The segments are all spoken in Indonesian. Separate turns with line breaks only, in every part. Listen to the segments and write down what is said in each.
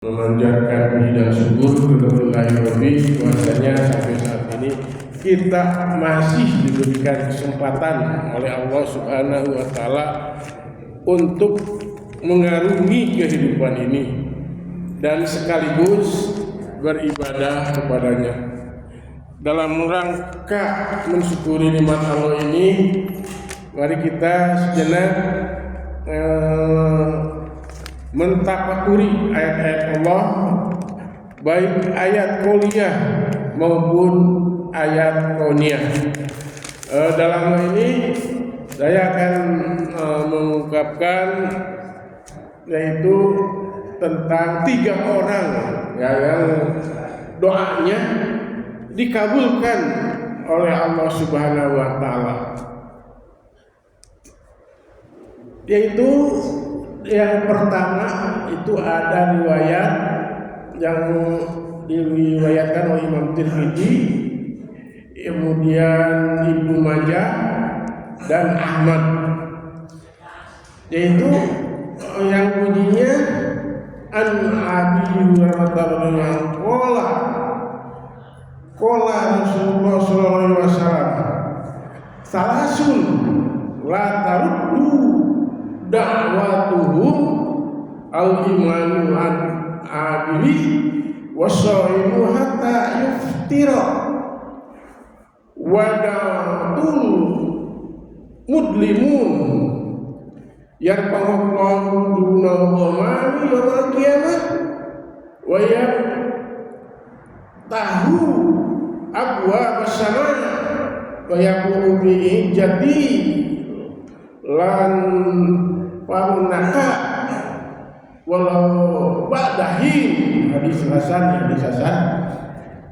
memanjatkan puji dan syukur kepada bahwasanya sampai saat ini kita masih diberikan kesempatan oleh Allah Subhanahu wa taala untuk mengarungi kehidupan ini dan sekaligus beribadah kepadanya. Dalam rangka mensyukuri nikmat Allah ini, mari kita sejenak mentafakuri ayat-ayat Allah, baik ayat qauliyah maupun ayat kauniyah. Dalam hal ini saya akan mengungkapkan yaitu tentang 3 orang yang doanya dikabulkan oleh Allah Subhanahu wa taala. Yaitu yang pertama itu ada riwayat yang diriwayatkan oleh Imam Tirmidzi, kemudian Ibnu Majah dan Ahmad, yaitu yang bunyinya an Abi Hurairah radhiyallahu anhu qala Rasulullah sallallahu alaihi wasallam salasun la taruddu da'watuhum al-imanu adili wasaimu hatta yuftira wadatul mudlimun yarfa'ullahu dunal ghamami yawmal qiyamah wa yaftahu abwaab as-samaa wa yaqulu bi jadi lan farunaka walau ba'dahin. Hadis hasan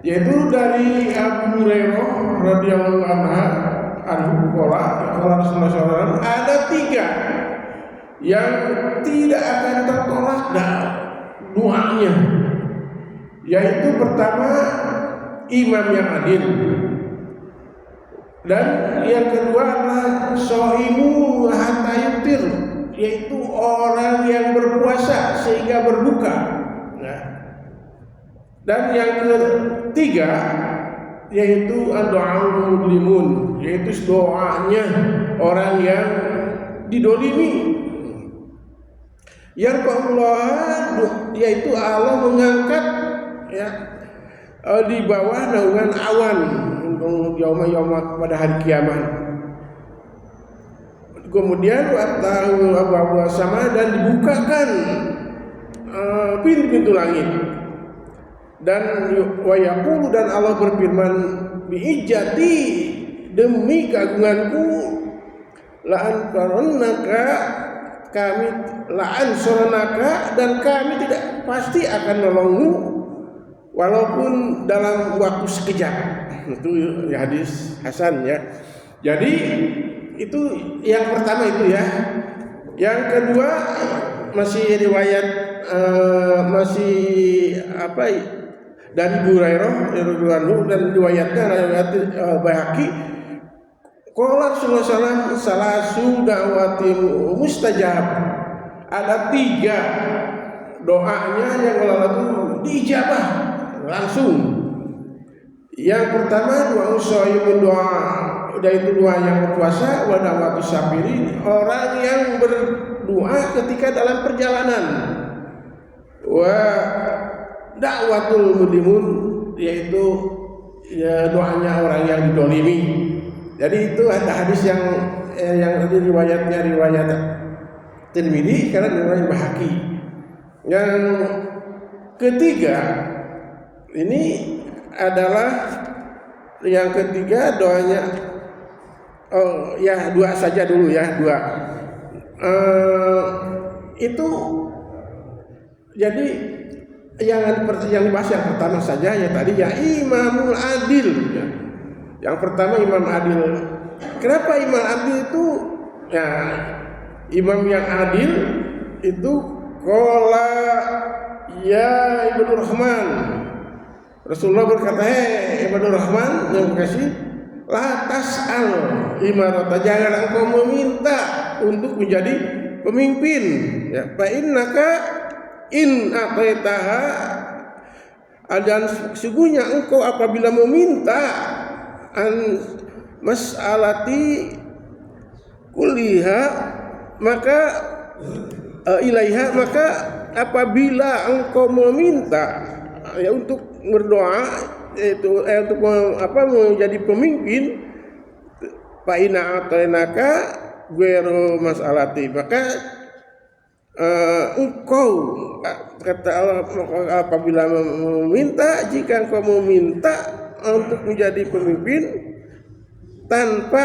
yaitu dari Abu Hurairah radhiyallahu anhu qala Rasulullah SAW, ada 3 yang tidak akan tertolak doanya, yaitu pertama imam yang adil, dan yang kedua adalah shaimu hatta yuftir, yaitu orang yang berpuasa sehingga berbuka. Nah, dan yang ketiga yaitu doaul mudlimun, yaitu doanya orang yang didolimi. Yang Allah, yaitu Allah mengangkat di bawah naungan awan yauma pada hari kiamat. Kemudian watahu abwaab sama, dan dibukakan pintu-pintu langit. Dan wayaqulu, dan Allah berfirman biijati, demi keagunganku, la'an karonnaka, kami la'an soronaka, dan kami tidak pasti akan nolongmu walaupun dalam waktu sekejap. Itu hadis hasan ya. Jadi itu yang pertama itu ya. Yang kedua masih riwayat dari Hurairah radhiyallahu anhu, dan riwayatnya riwayat Baihaqi. Qala Rasulullah sallallahu salasu da'wati mustajab. Ada 3 doanya yang Allah itu diijabah langsung. Yang pertama doa usaimun, yaitu doa yang berpuasa, wa da'watu sabirin, orang yang berdoa ketika dalam perjalanan, wa da'watul mudlimun, yaitu doanya orang yang didolimi. Jadi itu ada hadis yang riwayatnya riwayat Tirmidzi karena riwayat Baihaqi. Yang ketiga ini adalah yang ketiga doanya, 2 saja dulu ya, 2 itu. Jadi yang dibahas yang pertama saja ya tadi ya imamul adil ya. Yang pertama imam adil. Kenapa imam adil itu ya, imam yang adil itu qala ya Ibnu Rahman, Rasulullah berkata, Ibnu Rahman yang kasih, la tas'al imarata, jangan engkau meminta untuk menjadi pemimpin ya, fa innaka in ataitaha, dan sesungguhnya engkau apabila meminta an mas'alati kulliha, maka ilaiha, maka apabila engkau meminta ya untuk berdoa, itu untuk menjadi pemimpin, fa ina atainaka ghairu mas'alati, maka engkau, kata Allah, apabila meminta, jika engkau meminta untuk menjadi pemimpin tanpa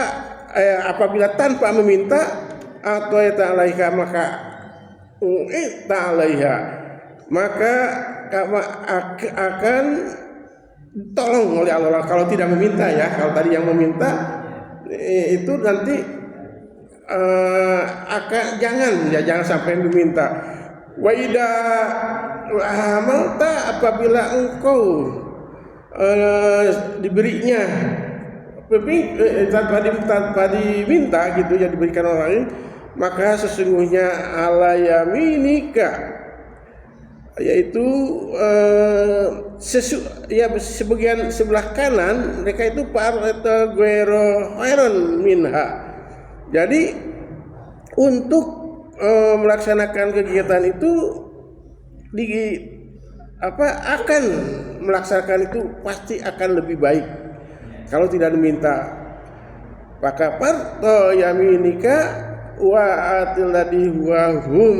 apabila tanpa meminta, atau ta'alaiha, maka ta'alaiha, maka akan tolong oleh Allah. Kalau tidak meminta ya, kalau tadi yang meminta itu nanti jangan sampai meminta. Wa idza amalta, apabila engkau diberinya tanpa diminta gitu ya, diberikan orang lain, maka sesungguhnya ala yaminika, yaitu sebagian sebelah kanan mereka itu parata ghairu khairan minha. Jadi untuk melaksanakan kegiatan itu akan melaksanakan itu pasti akan lebih baik kalau tidak diminta. Maka parta yaminika wa atil ladhi wa hum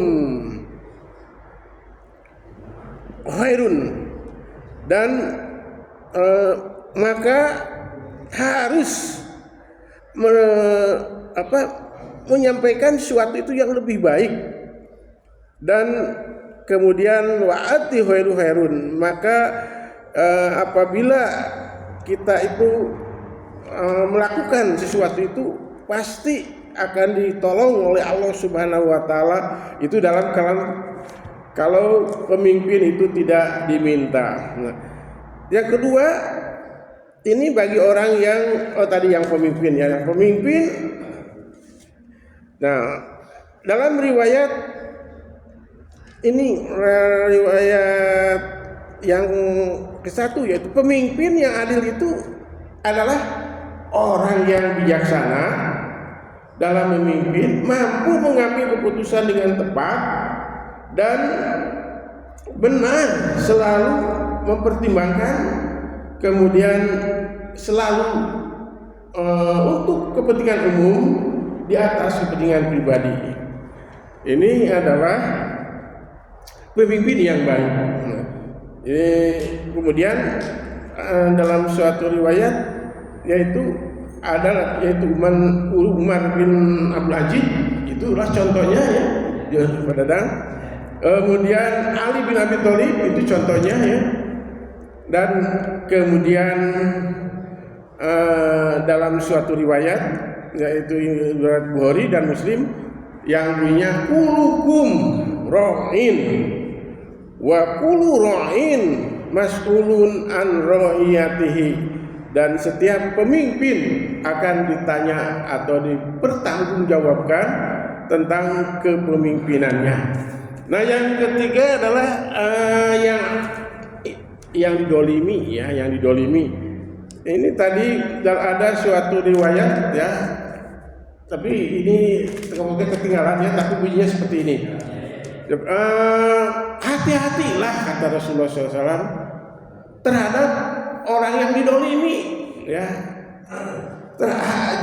khairun, dan maka harus menyampaikan sesuatu itu yang lebih baik, dan kemudian wa'ati khairu khairun, maka apabila kita itu melakukan sesuatu itu pasti akan ditolong oleh Allah Subhanahu wa taala. Itu dalam kalau pemimpin itu tidak diminta. Nah, yang kedua, ini bagi orang yang tadi yang pemimpin ya, yang pemimpin. Nah, dalam riwayat ini, riwayat yang ke-1, yaitu pemimpin yang adil itu adalah orang yang bijaksana dalam memimpin, mampu mengambil keputusan dengan tepat dan benar, selalu mempertimbangkan, kemudian selalu untuk kepentingan umum di atas kepentingan pribadi. Ini adalah pemimpin yang baik. Kemudian dalam suatu riwayat yaitu Umar bin Abdul Aziz, itulah contohnya ya, pada dan kemudian Ali bin Abi Thalib itu contohnya ya, dan kemudian dalam suatu riwayat yaitu riwayat Bukhari dan Muslim yang bunyinya kulukum ra'in wa kullu ra'in mas'ulun an ra'iyatihi, dan setiap pemimpin akan ditanya atau dipertanggungjawabkan tentang kepemimpinannya. Nah, yang ketiga adalah yang didolimi ya, yang didolimi. Ini tadi ada suatu riwayat ya, tapi ini mungkin ketinggalan ya, tapi bunyinya seperti ini. Hati-hatilah, kata Rasulullah SAW, terhadap orang yang didolimi ya.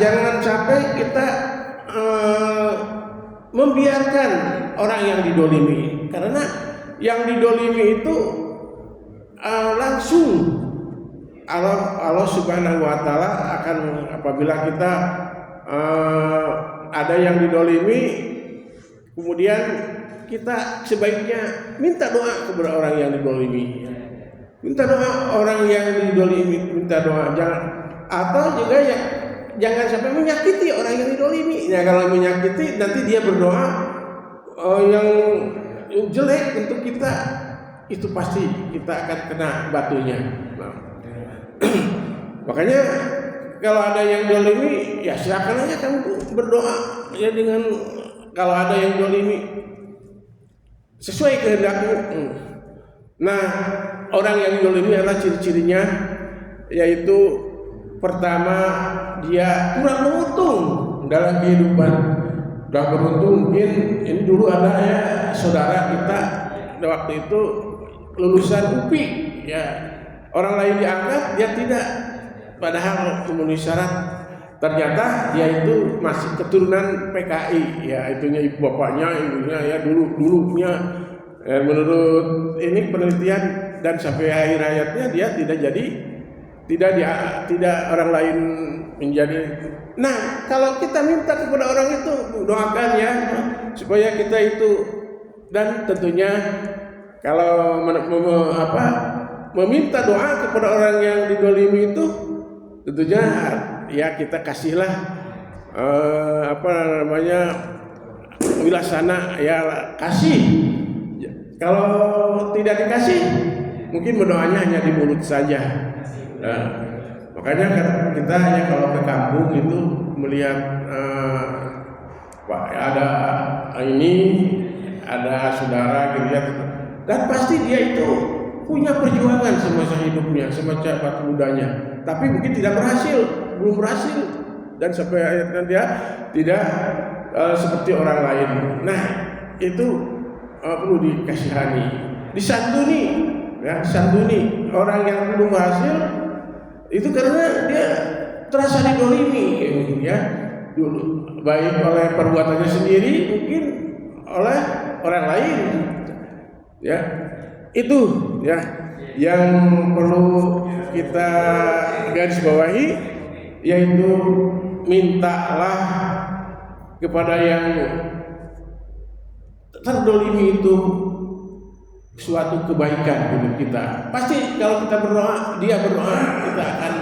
Jangan sampai kita membiarkan orang yang didolimi, karena yang didolimi itu langsung Allah Subhanahu wa taala akan, apabila kita ada yang didolimi, kemudian kita sebaiknya minta doa kepada orang yang didolimi. Minta doa orang yang didolimi, minta doa, jangan, atau juga ya jangan sampai menyakiti orang yang didolimi. Ya, kalau menyakiti nanti dia berdoa yang jelek untuk kita, itu pasti kita akan kena batunya. Nah, makanya kalau ada yang dolimi, ya silakan aja kamu berdoa ya, dengan kalau ada yang dolimi sesuai kehendakmu. Nah, orang yang dizalimi adalah ciri-cirinya yaitu pertama dia kurang beruntung dalam kehidupan. Udah beruntung mungkin ini dulu ada ya saudara kita waktu itu lulusan UPI ya, orang lain diangkat dia tidak, padahal memenuhi syarat. Ternyata dia itu masih keturunan PKI ya, itunya ibu bapaknya, ibunya ya dulunya menurut ini penelitian, dan sampai akhir hayatnya dia tidak orang lain menjadi. Nah, kalau kita minta kepada orang itu doakan ya supaya kita itu, dan tentunya kalau meminta doa kepada orang yang didolimi itu tentunya ya kita kasihlah wilasana ya, kasih. Kalau tidak dikasih mungkin berdoanya hanya di mulut saja. Nah, makanya kita ya kalau ke kampung itu melihat ada saudara gitu ya, dan pasti dia itu punya perjuangan semasa hidupnya, semasa mudanya, tapi mungkin belum berhasil, dan sampai akhirnya dia tidak seperti orang lain. Nah, itu perlu dikasihani, disantuni ya, disantuni orang yang belum berhasil itu karena dia terasa didolimi ya, dulu baik oleh perbuatannya sendiri mungkin oleh orang lain ya. Itu ya yang perlu kita garis bawahi, yaitu mintalah kepada yang terdolimi itu suatu kebaikan hidup kita. Pasti kalau kita berdoa, dia berdoa, kita akan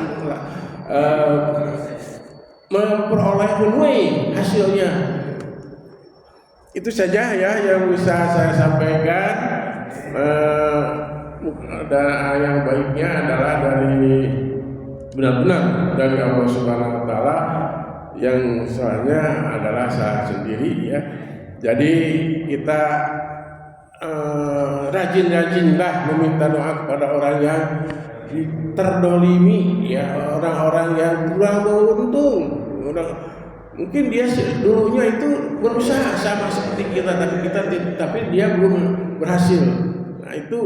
memenuhi hasilnya. Itu saja ya yang bisa saya sampaikan. Dan yang baiknya adalah benar-benar dari Allah Subhanahu Wa Taala, yang soalnya adalah salah sendiri ya. Jadi kita rajin-rajinlah meminta doa kepada orang yang terdolimi ya, orang-orang yang kurang beruntung. Mungkin dia dulunya itu berusaha sama seperti kita, tapi dia belum berhasil. Nah, itu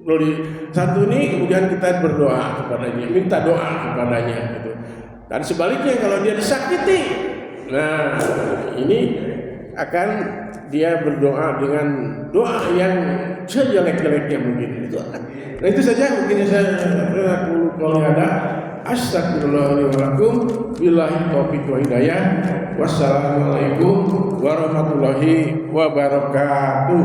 perlu disantuni, kemudian kita berdoa kepadanya, minta doa kepadanya gitu. Dan sebaliknya kalau dia disakiti, nah ini akan dia berdoa dengan doa yang sejelek-jeleknya mungkin itu akan. Nah, itu saja mungkin saya kalau ada. Astagfirullahaladzim. Billahi taufiq wa hidayah. Wassalamualaikum warahmatullahi wabarakatuh.